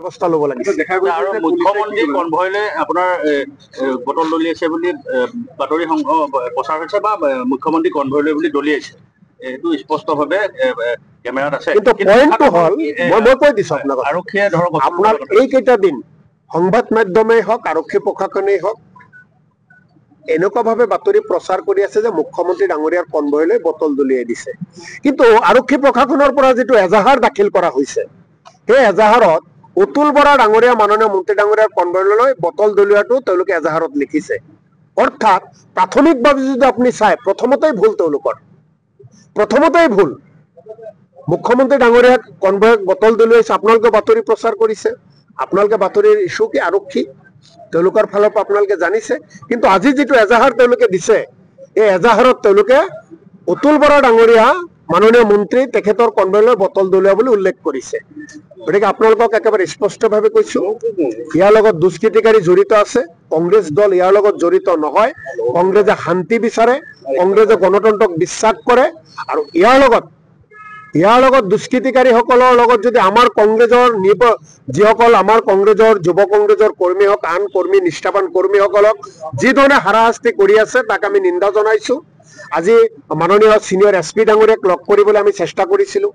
ব্যৱস্থা ল'ব লাগিছে। আৰু মুখ্যমন্ত্ৰী কনভয়লৈ আপোনাৰ বটল দলিয়াইছে বুলি বাতৰি প্ৰচাৰ হৈছে বা মুখ্যমন্ত্ৰী কনভয়লৈ বুলি দলিয়াইছে, এইটো স্পষ্টভাৱে কেমেৰাত আছে। কিন্তু পইণ্টটো হ'ল মই কৈ দিছো আপোনাক, আৰক্ষীয়ে ধৰক আপোনাক এইকেইটা দিন সংবাদ মাধ্যমেই হওক আৰক্ষী প্ৰশাসনেই হওক এনেকুৱা ভাৱে বাতৰি প্ৰচাৰ কৰি আছে যে মুখ্যমন্ত্ৰী ডাঙৰীয়াৰ কনভয়লৈ বটল দলিয়াই দিছে। কিন্তু আৰক্ষী প্ৰশাসনৰ পৰা যিটো এজাহাৰ দাখিল কৰা হৈছে সেই এজাহাৰত অতুল বৰা ডাঙৰীয়া মাননীয় মন্ত্ৰী ডাঙৰীয়াৰ কনভয়লৈ বটল দলিওৱাটো তেওঁলোকে এজাহাৰত লিখিছে। অৰ্থাৎ প্ৰাথমিকভাৱে যদি আপুনি চাই প্ৰথমতেই ভুল, তেওঁলোকৰ প্ৰথমতেই ভুল। মুখ্যমন্ত্ৰী ডাঙৰীয়াক কনভয়ক বটল দলিয়াইছে, আপোনালোকে বাতৰি প্ৰচাৰ কৰিছে, আপোনালোকে বাতৰিৰ ইছ্যু কি আৰক্ষী তেওঁলোকৰ ফালৰ পৰা আপোনালোকে জানিছে। কিন্তু আজি যিটো এজাহাৰ তেওঁলোকে দিছে এই এজাহাৰত তেওঁলোকে অতুল বৰা ডাঙৰীয়া মাননীয় মন্ত্ৰী তেখেতৰ কনভয়লৈ বটল দলিওৱা বুলি উল্লেখ কৰিছে। গতিকে আপোনালোকক একেবাৰে স্পষ্টভাৱে কৈছো ইয়াৰ লগত দুষ্কৃতিকাৰী জড়িত আছে, কংগ্ৰেছ দল ইয়াৰ লগত জড়িত নহয়। কংগ্ৰেছে শান্তি বিচাৰে, কংগ্ৰেছে গণতন্ত্ৰক বিশ্বাস কৰে, আৰু ইয়াৰ লগত দুষ্কৃতিকাৰীসকলৰ লগত যদি আমাৰ কংগ্ৰেছৰ যিসকল আমাৰ কংগ্ৰেছৰ যুৱ কংগ্ৰেছৰ কৰ্মী হওক আন কৰ্মী নিষ্ঠাবান কৰ্মীসকলক যিধৰণে হাৰাশাস্তি কৰি আছে তাক আমি নিন্দা জনাইছো। আজি মাননীয় সিনিয়ৰ SP ডাঙৰীয়াক লগ কৰিবলৈ আমি চেষ্টা কৰিছিলো,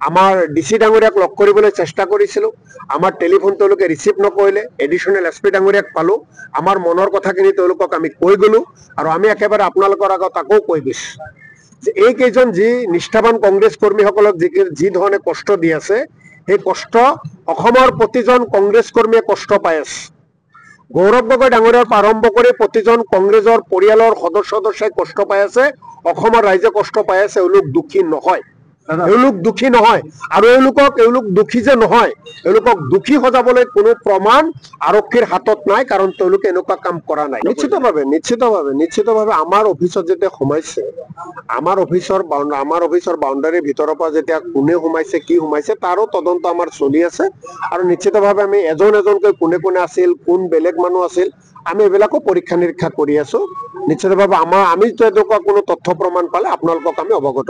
আমাৰ DC ডাঙৰীয়াক লগ কৰিবলৈ চেষ্টা কৰিছিলো, আমাৰ টেলিফোন তেওঁলোকে ৰিচিভ নকৰিলে। এডিশ্যনেল SP ডাঙৰীয়াক পালো, আমাৰ মনৰ কথাখিনি তেওঁলোকক আমি কৈ গলো, আৰু আমি একেবাৰে আপোনালোকৰ আগত আকৌ কৈ গৈছো যে এইকেইজন যি নিষ্ঠাবান কংগ্ৰেছ কৰ্মীসকলক যি ধৰণে কষ্ট দি আছে সেই কষ্ট অসমৰ প্ৰতিজন কংগ্ৰেছ কৰ্মীয়ে কষ্ট পাই আছে। গৌৰৱ গগৈ ডাঙৰীয়াৰ পৰা আৰম্ভ কৰি প্ৰতিজন কংগ্ৰেছৰ পৰিয়ালৰ সদস্যই কষ্ট পাই আছে, অসমৰ ৰাইজে কষ্ট পাই আছে। এওঁলোক দুখী নহয়, এওঁলোক দুখী নহয়, আৰু এওঁলোক দুখী যে নহয়, এওঁলোকক দুখী সজাবলৈ কোনো প্ৰমাণ আৰক্ষীৰ হাতত নাই, কাৰণ তেওঁলোকে এনেকুৱা কাম কৰা নাই। নিশ্চিতভাৱে আমাৰ অফিচত যেতিয়া সোমাইছে, আমাৰ অফিচৰ বাউণ্ডাৰীৰ ভিতৰৰ পৰা যেতিয়া কোনে সোমাইছে কি সোমাইছে তাৰো তদন্ত আমাৰ চলি আছে, আৰু নিশ্চিতভাৱে আমি এজন এজনকৈ কোনে কোনে আছিল, কোন বেলেগ মানুহ আছিল, আমি এইবিলাকো পৰীক্ষা নিৰীক্ষা কৰি আছো। নিশ্চিতভাৱে আমি তেনেকুৱা কোনো তথ্য প্ৰমাণ পালে আপোনালোকক আমি অৱগত